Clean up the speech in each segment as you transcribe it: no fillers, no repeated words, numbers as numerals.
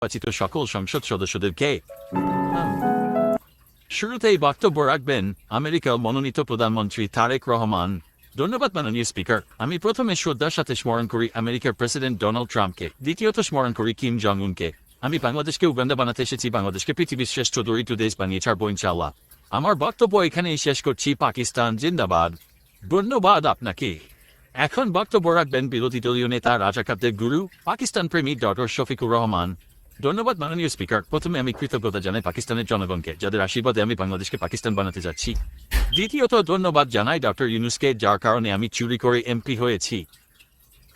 নির্বাচিত সকল সংসদ সদস্যদেরকে শুরুতেই বক্তব্য রাখবেন আমেরিকার মনোনীত প্রধানমন্ত্রী তারেক রহমান। ধন্যবাদ মাননীয় স্পিকার। আমি প্রথমে শ্রদ্ধার সাথে স্মরণ করি আমেরিকার প্রেসিডেন্ট ডোনাল্ড ট্রাম্পকে, দ্বিতীয়ত স্মরণ করি কিম জং উনকে। আমি বাংলাদেশকে উগান্ডা বানাতে এসেছি, বাংলাদেশকে পৃথিবীর শ্রেষ্ঠ দরিদ্র দেশ বানিয়ে ছাড়বো ইনশাআল্লাহ। আমার বক্তব্য এখানেই শেষ করছি। পাকিস্তান জিন্দাবাদ। ধন্যবাদ আপনাকে। এখন বক্তব্য রাখবেন বিরোধী দলীয় নেতা রাজাকারদের গুরু পাকিস্তান প্রেমী ডক্টর শফিকুর রহমান। ধন্যবাদ মাননীয় স্পিকার। প্রথমে আমি কৃতজ্ঞতা জানাই পাকিস্তানের জনগণকে, যাদের আশীর্বাদে আমি বাংলাদেশকে পাকিস্তান বানাতে যাচ্ছি। দ্বিতীয়ত ধন্যবাদ জানাই ডক্টর ইউনূসকে, যার কারণে আমি চুরি করে এমপি হয়েছি।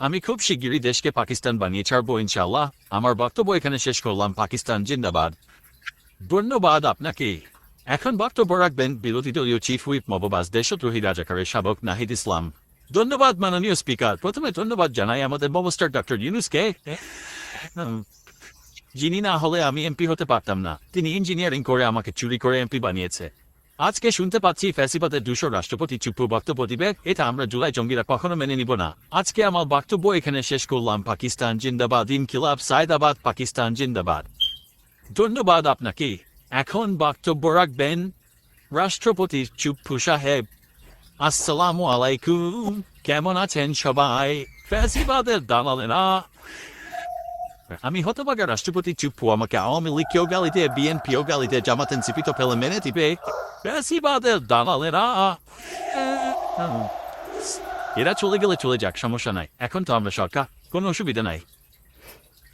আমি খুব শিগগিরই দেশকে পাকিস্তান বানিয়ে ছাড়বো ইনশাআল্লাহ। আমার বক্তব্য এখানে শেষ করলাম। পাকিস্তান জিন্দাবাদ। ধন্যবাদ আপনাকে। এখন বক্তব্য রাখবেন বিরোধী দলীয় চিফ হুইপ মববাজ দেশদ্রোহী রাজাকারের শাবক নাহিদ ইসলাম। ধন্যবাদ মাননীয় স্পিকার। প্রথমে ধন্যবাদ জানাই আমাদের মবস্টার ডক্টর ইউনূসকে, যিনি না হলে আমি এমপি হতে পারতাম না। তিনি ইঞ্জিনিয়ারিং করে আমাকে চুরি করে এমপি বানিয়েছে। আজকে শুনতে পাচ্ছি ফ্যাসিবাদের 200 রাষ্ট্রপতি চুপ বক্তব্য দিবে। এটা আমরা জুলাই জঙ্গিরা কখনো মেনে নিব না। আজকে আমার বক্তব্য এখানে শেষ করলাম। পাকিস্তান জিন্দাবাদ। ইনকিলাব সায়দাবাদ। পাকিস্তান জিন্দাবাদ। ধন্যবাদ আপনাকে। এখন বক্তব্য রাখবেন রাষ্ট্রপতি চুপ্পু সাহেব। আসসালামু আলাইকুম। কেমন আছেন সবাই? ফ্যাসিবাদের দালালেরা। আমি হতভাগা রাষ্ট্রপতি চুপ্পু আমাকে আওয়ামী লীগকেও গালি দিয়ে, বিএনপিও গালি দিয়ে, জামাত এনসিপি তো পেলে মেনে দিবে। ফ্যাসিবাদের দালালেরা। এরা চলে গেলে চলে যাক, সমস্যা নাই। এখন তো আমরা সরকার, কোনো অসুবিধা নাই।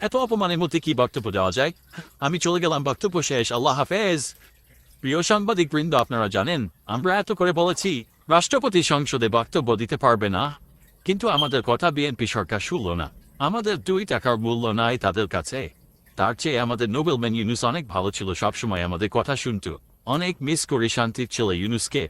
এত অপমানের মধ্যে কি বক্তব্য দেওয়া যায়? আমি চলে গেলাম, বক্তব্য শেষ। আল্লাহ হাফেজ। প্রিয় সাংবাদিক বৃন্দ, আপনারা জানেন আমরা এত করে বলেছি রাষ্ট্রপতি সংসদে বক্তব্য দিতে পারবে না, কিন্তু আমাদের কথা বিএনপি সরকার শুনল না। আমাদের 2 টাকার মূল্য নাই তাদের কাছে। তার চেয়ে আমাদের নোবেলম্যান ইউনূস অনেক ভালো ছিল, সবসময় আমাদের কথা শুনতো। অনেক মিস করি শান্তির ছেলে ইউনূসকে।